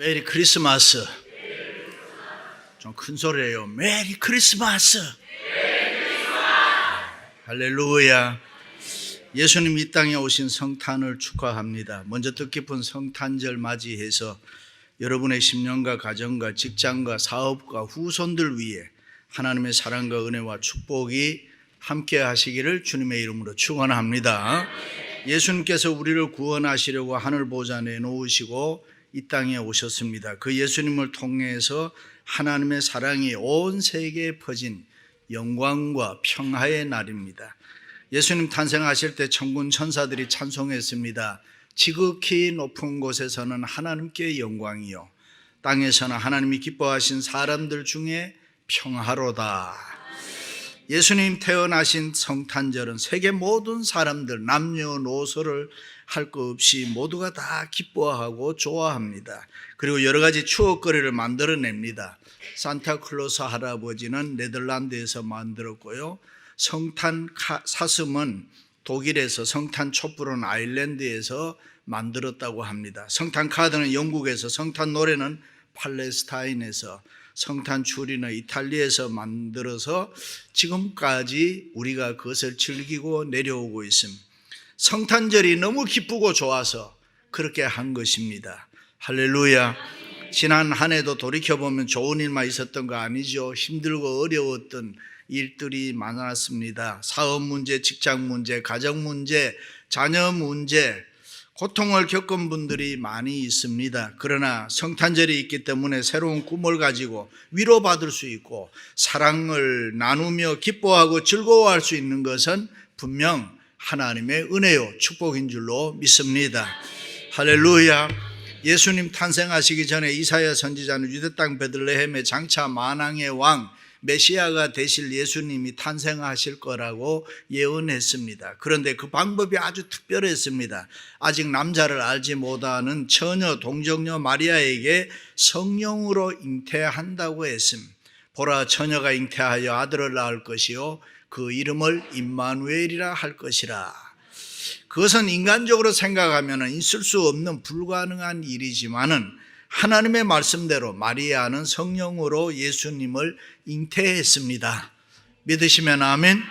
메리 크리스마스. 좀 큰 소리예요. 메리 크리스마스. 할렐루야. 예수님 이 땅에 오신 성탄을 축하합니다. 먼저 뜻깊은 성탄절 맞이해서 여러분의 심령과 가정과 직장과 사업과 후손들 위해 하나님의 사랑과 은혜와 축복이 함께 하시기를 주님의 이름으로 축원합니다. 예수님께서 우리를 구원하시려고 하늘 보좌 내놓으시고 이 땅에 오셨습니다. 그 예수님을 통해서 하나님의 사랑이 온 세계에 퍼진 영광과 평화의 날입니다. 예수님 탄생하실 때 천군 천사들이 찬송했습니다. 지극히 높은 곳에서는 하나님께 영광이요, 땅에서는 하나님이 기뻐하신 사람들 중에 평화로다. 예수님 태어나신 성탄절은 세계 모든 사람들 남녀노소를 할 것 없이 모두가 다 기뻐하고 좋아합니다. 그리고 여러 가지 추억거리를 만들어냅니다. 산타클로스 할아버지는 네덜란드에서 만들었고요, 성탄 사슴은 독일에서, 성탄 촛불은 아일랜드에서 만들었다고 합니다. 성탄 카드는 영국에서, 성탄 노래는 팔레스타인에서, 성탄 추리는 이탈리아에서 만들어서 지금까지 우리가 그것을 즐기고 내려오고 있습니다. 성탄절이 너무 기쁘고 좋아서 그렇게 한 것입니다. 할렐루야. 지난 한 해도 돌이켜보면 좋은 일만 있었던 거 아니죠. 힘들고 어려웠던 일들이 많았습니다. 사업 문제, 직장 문제, 가정 문제, 자녀 문제, 고통을 겪은 분들이 많이 있습니다. 그러나 성탄절이 있기 때문에 새로운 꿈을 가지고 위로받을 수 있고 사랑을 나누며 기뻐하고 즐거워할 수 있는 것은 분명 하나님의 은혜요, 축복인 줄로 믿습니다. 할렐루야. 예수님 탄생하시기 전에 이사야 선지자는 유대 땅 베들레헴의 장차 만왕의 왕 메시아가 되실 예수님이 탄생하실 거라고 예언했습니다. 그런데 그 방법이 아주 특별했습니다. 아직 남자를 알지 못하는 처녀 동정녀 마리아에게 성령으로 잉태한다고 했습니다. 보라, 처녀가 잉태하여 아들을 낳을 것이요, 그 이름을 임마누엘이라 할 것이라. 그것은 인간적으로 생각하면 있을 수 없는 불가능한 일이지만은 하나님의 말씀대로 마리아는 성령으로 예수님을 잉태했습니다. 믿으시면 아멘.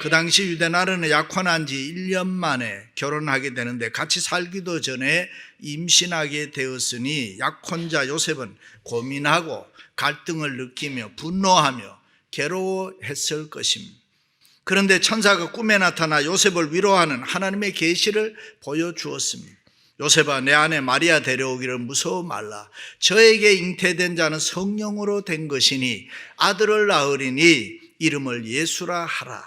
그 당시 유대 나라는 약혼한 지 1년 만에 결혼하게 되는데 같이 살기도 전에 임신하게 되었으니 약혼자 요셉은 고민하고 갈등을 느끼며 분노하며 괴로워했을 것입니다. 그런데 천사가 꿈에 나타나 요셉을 위로하는 하나님의 계시를 보여주었습니다. 요셉아, 내 아내 마리아 데려오기를 무서워 말라. 저에게 잉태된 자는 성령으로 된 것이니 아들을 낳으리니 이름을 예수라 하라.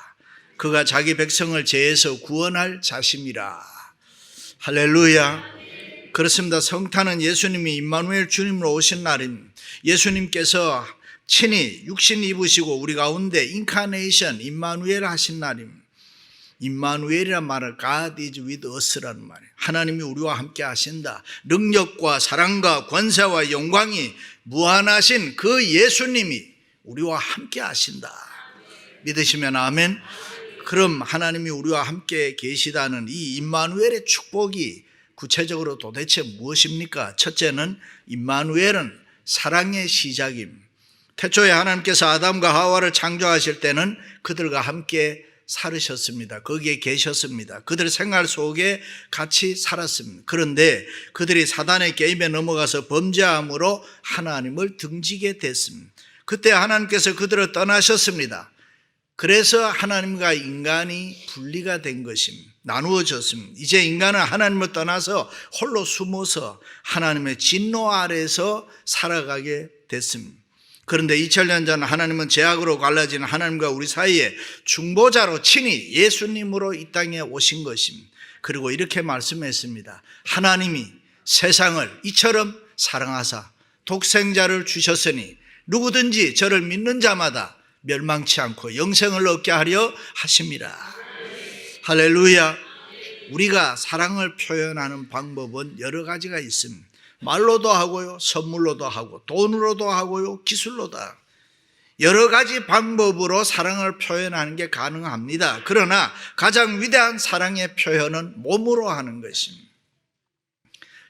그가 자기 백성을 죄에서 구원할 자심이라. 할렐루야. 그렇습니다. 성탄은 예수님이 임마누엘 주님으로 오신 날입니다. 예수님께서 친히 육신 입으시고 우리 가운데 인카네이션, 임마누엘 하신 날입니다. 임마누엘이란 말은 God is with us라는 말이에요. 하나님이 우리와 함께 하신다. 능력과 사랑과 권세와 영광이 무한하신 그 예수님이 우리와 함께 하신다. 믿으시면 아멘. 그럼 하나님이 우리와 함께 계시다는 이 임마누엘의 축복이 구체적으로 도대체 무엇입니까? 첫째는 임마누엘은 사랑의 시작입니다. 태초에 하나님께서 아담과 하와를 창조하실 때는 그들과 함께 살으셨습니다. 거기에 계셨습니다. 그들의 생활 속에 같이 살았습니다. 그런데 그들이 사단의 게임에 넘어가서 범죄함으로 하나님을 등지게 됐습니다. 그때 하나님께서 그들을 떠나셨습니다. 그래서 하나님과 인간이 분리가 된 것입니다. 나누어졌습니다. 이제 인간은 하나님을 떠나서 홀로 숨어서 하나님의 진노 아래에서 살아가게 됐습니다. 그런데 2000년 전 하나님은 죄악으로 갈라진 하나님과 우리 사이에 중보자로 친히 예수님으로 이 땅에 오신 것입니다. 그리고 이렇게 말씀했습니다. 하나님이 세상을 이처럼 사랑하사 독생자를 주셨으니 누구든지 저를 믿는 자마다 멸망치 않고 영생을 얻게 하려 하심이라. 할렐루야. 우리가 사랑을 표현하는 방법은 여러 가지가 있습니다. 말로도 하고요, 선물로도 하고, 돈으로도 하고요, 기술로도 하고. 여러 가지 방법으로 사랑을 표현하는 게 가능합니다. 그러나 가장 위대한 사랑의 표현은 몸으로 하는 것입니다.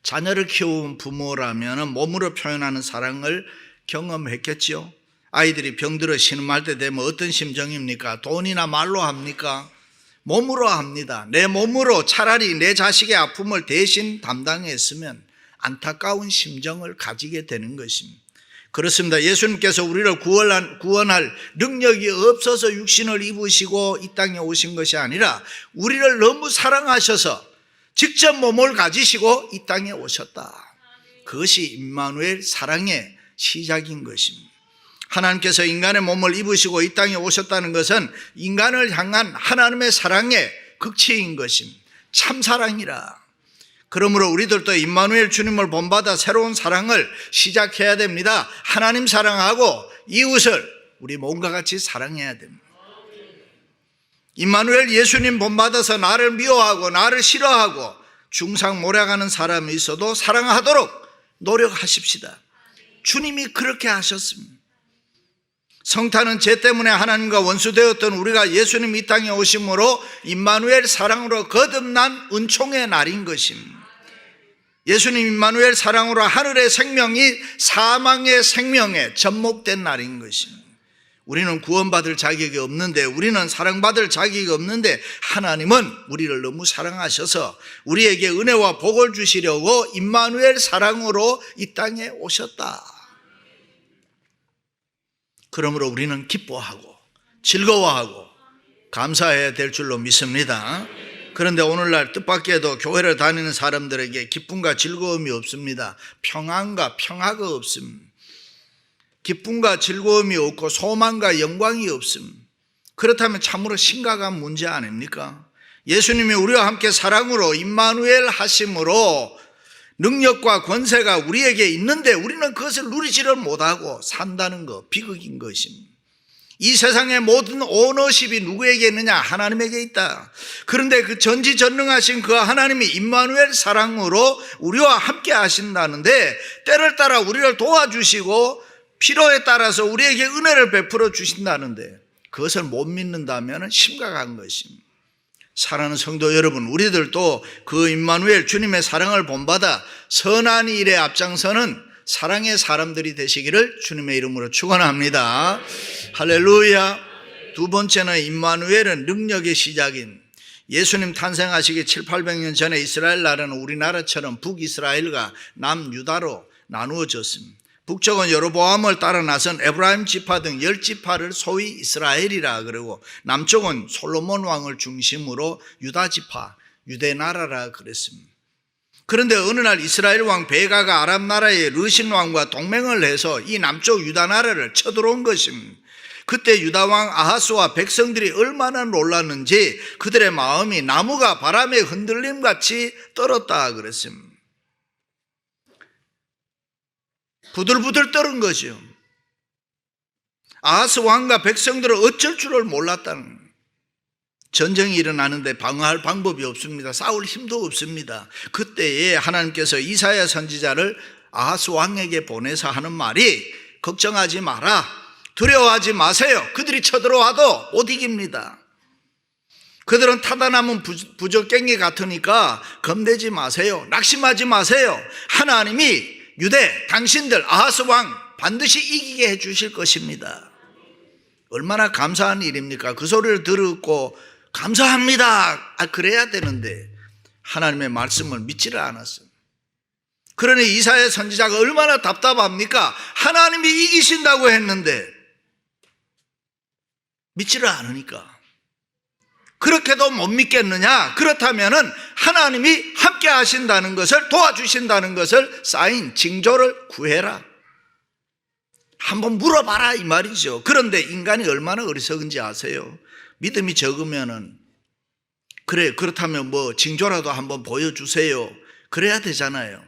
자녀를 키운 부모라면 몸으로 표현하는 사랑을 경험했겠죠. 아이들이 병들어 신음할 때 되면 어떤 심정입니까? 돈이나 말로 합니까? 몸으로 합니다. 내 몸으로 차라리 내 자식의 아픔을 대신 담당했으면 안타까운 심정을 가지게 되는 것입니다. 그렇습니다. 예수님께서 우리를 구원할 능력이 없어서 육신을 입으시고 이 땅에 오신 것이 아니라 우리를 너무 사랑하셔서 직접 몸을 가지시고 이 땅에 오셨다. 그것이 임마누엘 사랑의 시작인 것입니다. 하나님께서 인간의 몸을 입으시고 이 땅에 오셨다는 것은 인간을 향한 하나님의 사랑의 극치인 것입니다. 참사랑이라. 그러므로 우리들도 임마누엘 주님을 본받아 새로운 사랑을 시작해야 됩니다. 하나님 사랑하고 이웃을 우리 몸과 같이 사랑해야 됩니다. 임마누엘 예수님 본받아서 나를 미워하고 나를 싫어하고 중상 몰아가는 사람이 있어도 사랑하도록 노력하십시다. 주님이 그렇게 하셨습니다. 성탄은 죄 때문에 하나님과 원수되었던 우리가 예수님 이 땅에 오심으로 임마누엘 사랑으로 거듭난 은총의 날인 것입니다. 예수님 임마누엘 사랑으로 하늘의 생명이 사망의 생명에 접목된 날인 것입니다. 우리는 구원받을 자격이 없는데, 우리는 사랑받을 자격이 없는데 하나님은 우리를 너무 사랑하셔서 우리에게 은혜와 복을 주시려고 임마누엘 사랑으로 이 땅에 오셨다. 그러므로 우리는 기뻐하고 즐거워하고 감사해야 될 줄로 믿습니다. 그런데 오늘날 뜻밖에도 교회를 다니는 사람들에게 기쁨과 즐거움이 없습니다. 평안과 평화가 없습니다. 기쁨과 즐거움이 없고 소망과 영광이 없습니다. 그렇다면 참으로 심각한 문제 아닙니까? 예수님이 우리와 함께 사랑으로 임마누엘 하심으로 능력과 권세가 우리에게 있는데 우리는 그것을 누리지를 못하고 산다는 것, 비극인 것입니다. 이 세상의 모든 오너십이 누구에게 있느냐? 하나님에게 있다. 그런데 그 전지전능하신 그 하나님이 임마누엘 사랑으로 우리와 함께 하신다는데 때를 따라 우리를 도와주시고 필요에 따라서 우리에게 은혜를 베풀어 주신다는데 그것을 못 믿는다면 심각한 것입니다. 사랑하는 성도 여러분, 우리들도 그 임마누엘 주님의 사랑을 본받아 선한 일에 앞장서는 사랑의 사람들이 되시기를 주님의 이름으로 축원합니다. 할렐루야. 두 번째는 임마누엘은 능력의 시작인, 예수님 탄생하시기 700~800년 전에 이스라엘 나라는 우리나라처럼 북이스라엘과 남유다로 나누어졌습니다. 북쪽은 여로보암을 따라 나선 에브라임 지파 등 10지파를 소위 이스라엘이라 그러고, 남쪽은 솔로몬 왕을 중심으로 유다 지파, 유대 나라라 그랬습니다. 그런데 어느 날 이스라엘 왕 베가가 아람 나라의 르신 왕과 동맹을 해서 이 남쪽 유다 나라를 쳐들어온 것입니다. 그때 유다 왕 아하스와 백성들이 얼마나 놀랐는지 그들의 마음이 나무가 바람에 흔들림같이 떨었다 그랬습니다. 부들부들 떨은 거죠. 아하스 왕과 백성들은 어쩔 줄을 몰랐다는 거예요. 전쟁이 일어나는데 방어할 방법이 없습니다. 싸울 힘도 없습니다. 그때에 하나님께서 이사야 선지자를 아하스 왕에게 보내서 하는 말이, 걱정하지 마라, 두려워하지 마세요. 그들이 쳐들어와도 못 이깁니다. 그들은 타다 남은 부적갱이 같으니까 겁내지 마세요. 낙심하지 마세요. 하나님이 유대, 당신들 아하스 왕 반드시 이기게 해 주실 것입니다. 얼마나 감사한 일입니까? 그 소리를 듣고 감사합니다, 그래야 되는데 하나님의 말씀을 믿지를 않았어요. 그러니 이사야 선지자가 얼마나 답답합니까? 하나님이 이기신다고 했는데 믿지를 않으니까. 그렇게도 못 믿겠느냐? 그렇다면은 하나님이 함께 하신다는 것을, 도와주신다는 것을 사인, 징조를 구해라. 한번 물어봐라 이 말이죠. 그런데 인간이 얼마나 어리석은지 아세요? 믿음이 적으면은 그래, 그렇다면 뭐 징조라도 한번 보여주세요, 그래야 되잖아요.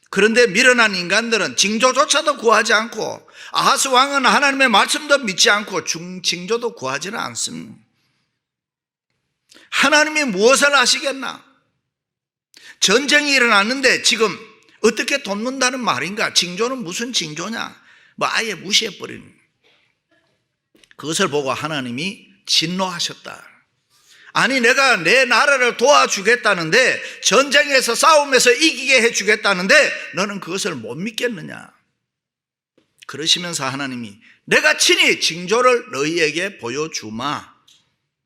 그런데 미련한 인간들은 징조조차도 구하지 않고, 아하스 왕은 하나님의 말씀도 믿지 않고 징조도 구하지는 않습니다. 하나님이 무엇을 하시겠나? 전쟁이 일어났는데 지금 어떻게 돕는다는 말인가? 징조는 무슨 징조냐? 뭐 아예 무시해버리는, 그것을 보고 하나님이 진노하셨다. 아니 내가 내 나라를 도와주겠다는데, 전쟁에서 싸움에서 이기게 해주겠다는데 너는 그것을 못 믿겠느냐. 그러시면서 하나님이 내가 친히 징조를 너희에게 보여주마.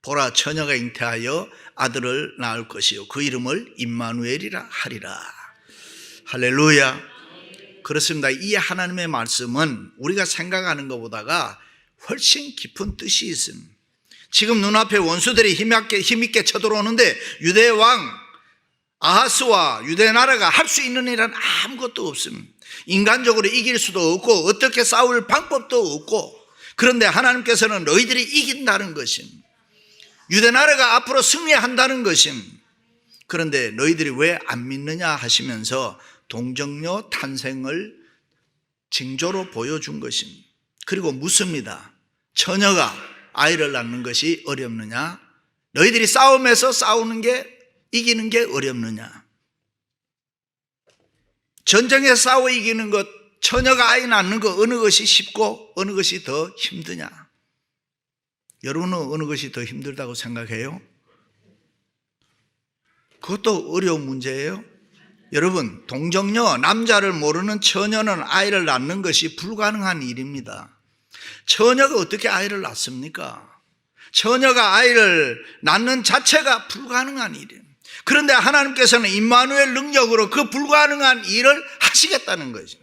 보라, 처녀가 잉태하여 아들을 낳을 것이요 그 이름을 임마누엘이라 하리라. 할렐루야. 그렇습니다. 이 하나님의 말씀은 우리가 생각하는 것보다가 훨씬 깊은 뜻이 있습니다. 지금 눈앞에 원수들이 힘있게 쳐들어오는데 유대 왕 아하스와 유대 나라가 할 수 있는 일은 아무것도 없습니다. 인간적으로 이길 수도 없고 어떻게 싸울 방법도 없고, 그런데 하나님께서는 너희들이 이긴다는 것입니다. 유대 나라가 앞으로 승리한다는 것입니다. 그런데 너희들이 왜 안 믿느냐 하시면서 동정녀 탄생을 징조로 보여준 것입니다. 그리고 묻습니다. 처녀가 아이를 낳는 것이 어렵느냐? 너희들이 싸움에서 이기는 게 어렵느냐? 전쟁에서 싸워 이기는 것, 처녀가 아이 낳는 것, 어느 것이 쉽고 어느 것이 더 힘드냐? 여러분은 어느 것이 더 힘들다고 생각해요? 그것도 어려운 문제예요. 여러분, 동정녀, 남자를 모르는 처녀는 아이를 낳는 것이 불가능한 일입니다. 처녀가 어떻게 아이를 낳습니까? 처녀가 아이를 낳는 자체가 불가능한 일이에요. 그런데 하나님께서는 임마누엘 능력으로 그 불가능한 일을 하시겠다는 거죠.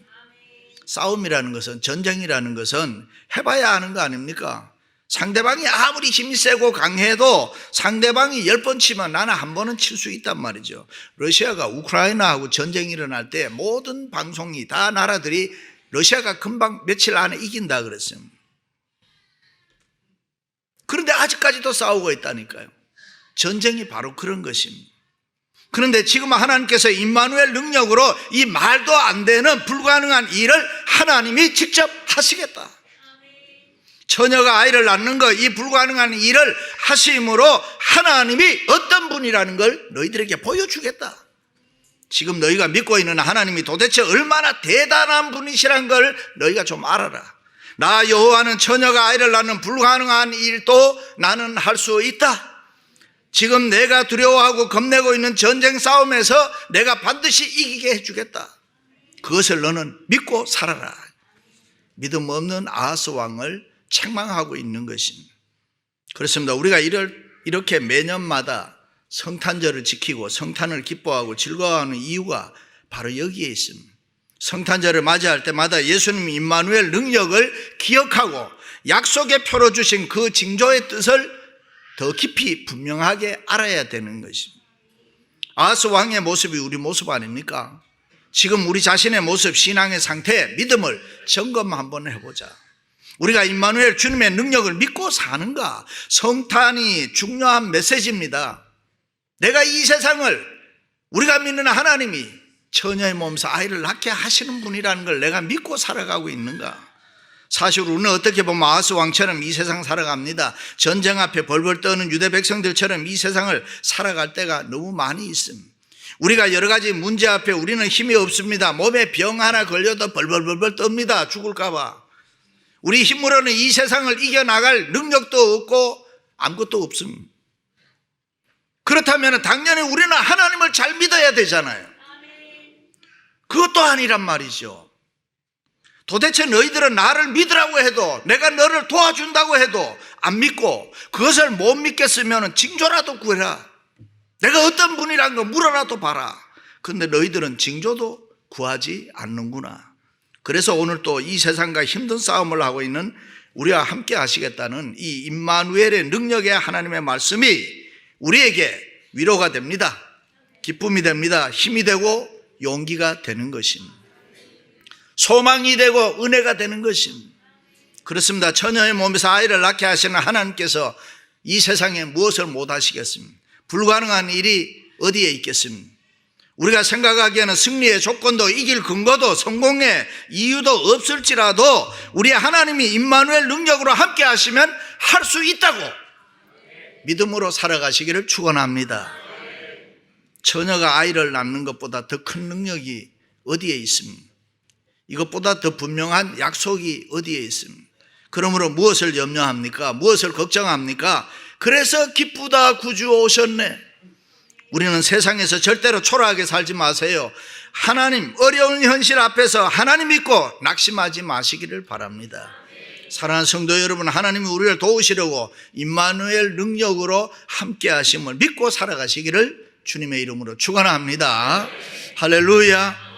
싸움이라는 것은, 전쟁이라는 것은 해봐야 하는 거 아닙니까? 상대방이 아무리 힘이 세고 강해도 상대방이 10번 치면 나는 한 번은 칠 수 있단 말이죠. 러시아가 우크라이나하고 전쟁이 일어날 때 모든 방송이 다 나라들이 러시아가 금방 며칠 안에 이긴다 그랬어요. 그런데 아직까지도 싸우고 있다니까요. 전쟁이 바로 그런 것입니다. 그런데 지금 하나님께서 임마누엘 능력으로 이 말도 안 되는 불가능한 일을 하나님이 직접 하시겠다. 처녀가 아이를 낳는 것, 이 불가능한 일을 하심으로 하나님이 어떤 분이라는 걸 너희들에게 보여주겠다. 지금 너희가 믿고 있는 하나님이 도대체 얼마나 대단한 분이시란 걸 너희가 좀 알아라. 나 여호와는 처녀가 아이를 낳는 불가능한 일도 나는 할 수 있다. 지금 내가 두려워하고 겁내고 있는 전쟁 싸움에서 내가 반드시 이기게 해주겠다. 그것을 너는 믿고 살아라. 믿음 없는 아하스 왕을 책망하고 있는 것입니다. 그렇습니다. 우리가 이렇게 매년마다 성탄절을 지키고 성탄을 기뻐하고 즐거워하는 이유가 바로 여기에 있습니다. 성탄절을 맞이할 때마다 예수님이 임마누엘 능력을 기억하고 약속의 표로 주신 그 징조의 뜻을 더 깊이 분명하게 알아야 되는 것입니다. 아하스 왕의 모습이 우리 모습 아닙니까? 지금 우리 자신의 모습, 신앙의 상태, 믿음을 점검 한번 해보자. 우리가 임마누엘 주님의 능력을 믿고 사는가? 성탄이 중요한 메시지입니다. 내가 이 세상을, 우리가 믿는 하나님이 처녀의 몸에서 아이를 낳게 하시는 분이라는 걸 내가 믿고 살아가고 있는가? 사실 우리는 어떻게 보면 아하스 왕처럼 이 세상 살아갑니다. 전쟁 앞에 벌벌 떠는 유대 백성들처럼 이 세상을 살아갈 때가 너무 많이 있습니다. 우리가 여러 가지 문제 앞에 우리는 힘이 없습니다. 몸에 병 하나 걸려도 벌벌벌벌 떱니다. 죽을까 봐. 우리 힘으로는 이 세상을 이겨나갈 능력도 없고 아무것도 없습니다. 그렇다면 당연히 우리는 하나님을 잘 믿어야 되잖아요. 그것도 아니란 말이죠. 도대체 너희들은 나를 믿으라고 해도, 내가 너를 도와준다고 해도 안 믿고, 그것을 못 믿겠으면 징조라도 구해라. 내가 어떤 분이란 거 물어라도 봐라. 그런데 너희들은 징조도 구하지 않는구나. 그래서 오늘 또 이 세상과 힘든 싸움을 하고 있는 우리와 함께 하시겠다는 이 임마누엘의 능력의 하나님의 말씀이 우리에게 위로가 됩니다. 기쁨이 됩니다. 힘이 되고 용기가 되는 것입니다. 소망이 되고 은혜가 되는 것입니다. 그렇습니다. 처녀의 몸에서 아이를 낳게 하시는 하나님께서 이 세상에 무엇을 못 하시겠습니까? 불가능한 일이 어디에 있겠습니까? 우리가 생각하기에는 승리의 조건도 이길 근거도 성공의 이유도 없을지라도 우리 하나님이 임마누엘 능력으로 함께 하시면 할 수 있다고 믿음으로 살아가시기를 축원합니다. 처녀가 아이를 낳는 것보다 더 큰 능력이 어디에 있습니까? 이것보다 더 분명한 약속이 어디에 있습니까? 그러므로 무엇을 염려합니까? 무엇을 걱정합니까? 그래서 기쁘다 구주 오셨네. 우리는 세상에서 절대로 초라하게 살지 마세요. 하나님, 어려운 현실 앞에서 하나님 믿고 낙심하지 마시기를 바랍니다. 사랑하는 성도 여러분, 하나님이 우리를 도우시려고 임마누엘 능력으로 함께 하심을 믿고 살아가시기를 주님의 이름으로 축원합니다. 할렐루야.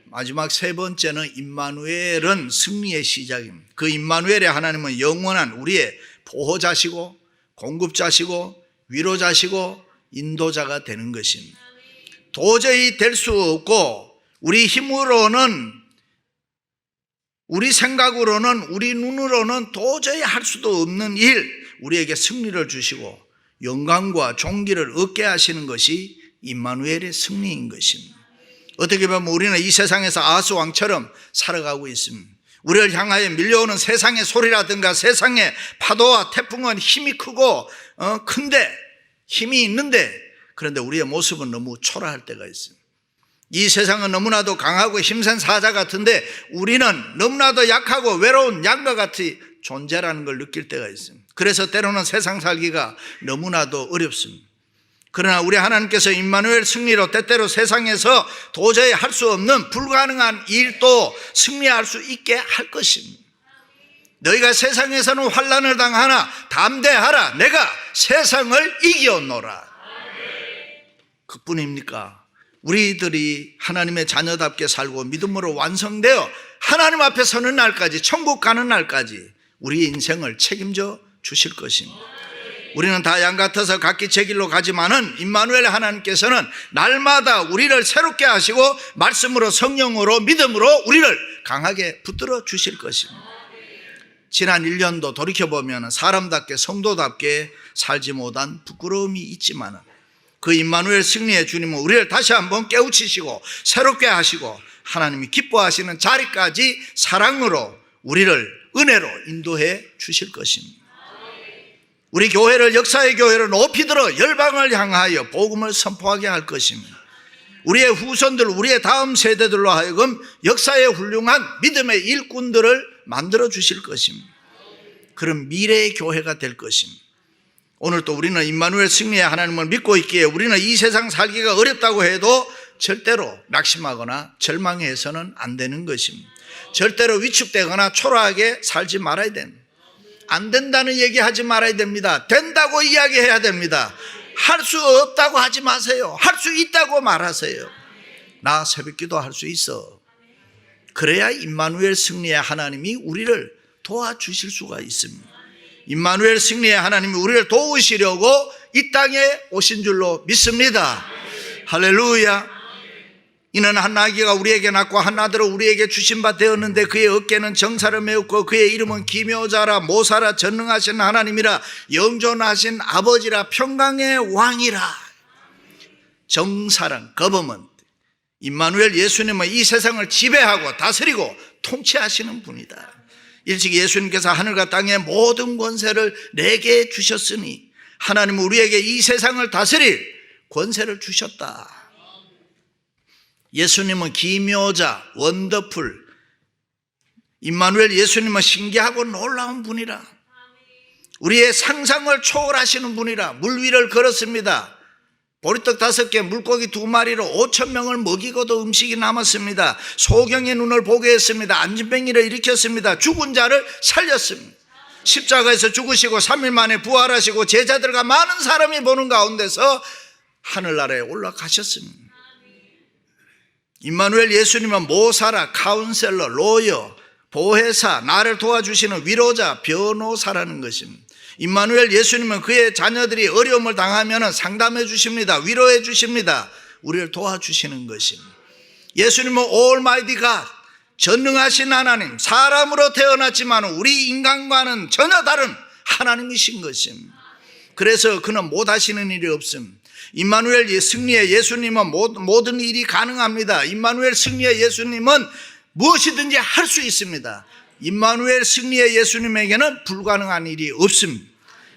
마지막 세 번째는 임마누엘은 승리의 시작입니다. 그 임마누엘의 하나님은 영원한 우리의 보호자시고 공급자시고 위로자시고 인도자가 되는 것입니다. 도저히 될 수 없고 우리 힘으로는, 우리 생각으로는, 우리 눈으로는 도저히 할 수도 없는 일, 우리에게 승리를 주시고 영광과 존귀를 얻게 하시는 것이 임마누엘의 승리인 것입니다. 어떻게 보면 우리는 이 세상에서 아하스 왕처럼 살아가고 있습니다. 우리를 향하여 밀려오는 세상의 소리라든가 세상의 파도와 태풍은 힘이 크고 큰데, 힘이 있는데, 그런데 우리의 모습은 너무 초라할 때가 있습니다. 이 세상은 너무나도 강하고 힘센 사자 같은데 우리는 너무나도 약하고 외로운 양과 같이 존재라는 걸 느낄 때가 있습니다. 그래서 때로는 세상 살기가 너무나도 어렵습니다. 그러나 우리 하나님께서 임마누엘 승리로 때때로 세상에서 도저히 할 수 없는 불가능한 일도 승리할 수 있게 할 것입니다. 너희가 세상에서는 환난을 당하나 담대하라, 내가 세상을 이겨노라. 그뿐입니까? 우리들이 하나님의 자녀답게 살고 믿음으로 완성되어 하나님 앞에 서는 날까지, 천국 가는 날까지 우리의 인생을 책임져 주실 것입니다. 우리는 다 양 같아서 각기 제 길로 가지만은 임마누엘 하나님께서는 날마다 우리를 새롭게 하시고 말씀으로, 성령으로, 믿음으로 우리를 강하게 붙들어 주실 것입니다. 지난 1년도 돌이켜보면 사람답게 성도답게 살지 못한 부끄러움이 있지만은 그 임마누엘 승리의 주님은 우리를 다시 한번 깨우치시고 새롭게 하시고 하나님이 기뻐하시는 자리까지 사랑으로 우리를 은혜로 인도해 주실 것입니다. 우리 교회를, 역사의 교회를 높이 들어 열방을 향하여 복음을 선포하게 할 것입니다. 우리의 후손들, 우리의 다음 세대들로 하여금 역사의 훌륭한 믿음의 일꾼들을 만들어 주실 것입니다. 그런 미래의 교회가 될 것입니다. 오늘 또 우리는 임마누엘 승리의 하나님을 믿고 있기에 우리는 이 세상 살기가 어렵다고 해도 절대로 낙심하거나 절망해서는 안 되는 것입니다. 절대로 위축되거나 초라하게 살지 말아야 됩니다. 안 된다는 얘기하지 말아야 됩니다. 된다고 이야기해야 됩니다. 할 수 없다고 하지 마세요. 할 수 있다고 말하세요. 나 새벽기도 할 수 있어. 그래야 임마누엘 승리의 하나님이 우리를 도와주실 수가 있습니다. 임마누엘 승리의 하나님이 우리를 도우시려고 이 땅에 오신 줄로 믿습니다. 할렐루야. 이는 한 아기가 우리에게 낳고 한 아들을 우리에게 주신 바 되었는데 그의 어깨는 정사를 메웠고 그의 이름은 기묘자라, 모사라, 전능하신 하나님이라, 영존하신 아버지라, 평강의 왕이라. 정사랑, 거버먼트, 임마누엘 예수님은 이 세상을 지배하고 다스리고 통치하시는 분이다. 일찍 예수님께서 하늘과 땅의 모든 권세를 내게 주셨으니 하나님은 우리에게 이 세상을 다스릴 권세를 주셨다. 예수님은 기묘자, 원더풀, 임마누엘 예수님은 신기하고 놀라운 분이라, 우리의 상상을 초월하시는 분이라. 물 위를 걸었습니다. 보리떡 5개, 물고기 2마리로 5,000명을 먹이고도 음식이 남았습니다. 소경의 눈을 보게 했습니다. 안진뱅이를 일으켰습니다. 죽은 자를 살렸습니다. 십자가에서 죽으시고 3일 만에 부활하시고 제자들과 많은 사람이 보는 가운데서 하늘나라에 올라가셨습니다. 임마누엘 예수님은 모사라, 카운셀러, 로여, 보혜사, 나를 도와주시는 위로자, 변호사라는 것입니다. 임마누엘 예수님은 그의 자녀들이 어려움을 당하면 상담해 주십니다. 위로해 주십니다. 우리를 도와주시는 것입니다. 예수님은 Almighty God, 전능하신 하나님, 사람으로 태어났지만 우리 인간과는 전혀 다른 하나님이신 것입니다. 그래서 그는 못하시는 일이 없습니다. 임마누엘 승리의 예수님은 모든 일이 가능합니다. 임마누엘 승리의 예수님은 무엇이든지 할 수 있습니다. 임마누엘 승리의 예수님에게는 불가능한 일이 없습니다.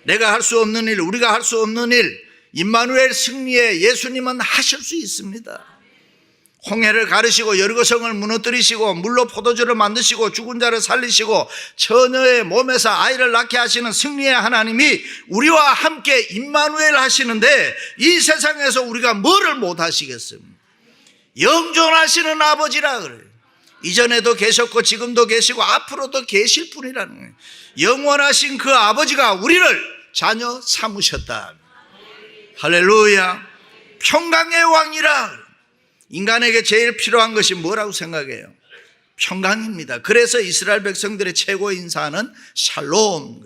내가 할 수 없는 일, 우리가 할 수 없는 일, 임마누엘 승리의 예수님은 하실 수 있습니다. 홍해를 가르시고 여리고성을 무너뜨리시고 물로 포도주를 만드시고 죽은 자를 살리시고 처녀의 몸에서 아이를 낳게 하시는 승리의 하나님이 우리와 함께 임마누엘 하시는데 이 세상에서 우리가 뭐를 못 하시겠습니까? 영존하시는 아버지라 그래요. 이전에도 계셨고 지금도 계시고 앞으로도 계실 분이라는 거예요. 영원하신 그 아버지가 우리를 자녀 삼으셨다. 할렐루야. 평강의 왕이라. 인간에게 제일 필요한 것이 뭐라고 생각해요? 평강입니다. 그래서 이스라엘 백성들의 최고의 인사는 샬롬.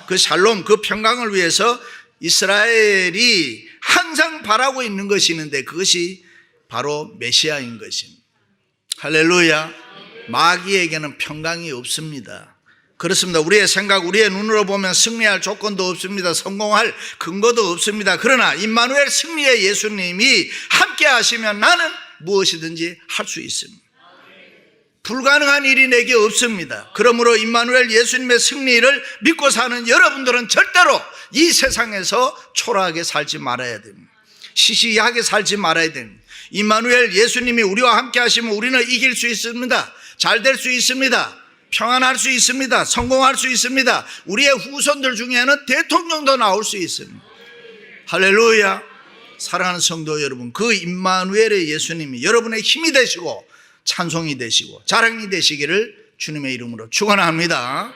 그 샬롬, 그 평강을 위해서 이스라엘이 항상 바라고 있는 것이 있는데 그것이 바로 메시아인 것입니다. 할렐루야. 마귀에게는 평강이 없습니다. 그렇습니다. 우리의 생각, 우리의 눈으로 보면 승리할 조건도 없습니다. 성공할 근거도 없습니다. 그러나 임마누엘 승리의 예수님이 함께 하시면 나는 무엇이든지 할 수 있습니다. 불가능한 일이 내게 없습니다. 그러므로 임마누엘 예수님의 승리를 믿고 사는 여러분들은 절대로 이 세상에서 초라하게 살지 말아야 됩니다. 시시하게 살지 말아야 됩니다. 임마누엘 예수님이 우리와 함께 하시면 우리는 이길 수 있습니다. 잘 될 수 있습니다. 평안할 수 있습니다. 성공할 수 있습니다. 우리의 후손들 중에는 대통령도 나올 수 있습니다. 할렐루야. 사랑하는 성도 여러분, 그 임마누엘의 예수님이 여러분의 힘이 되시고 찬송이 되시고 자랑이 되시기를 주님의 이름으로 축원합니다.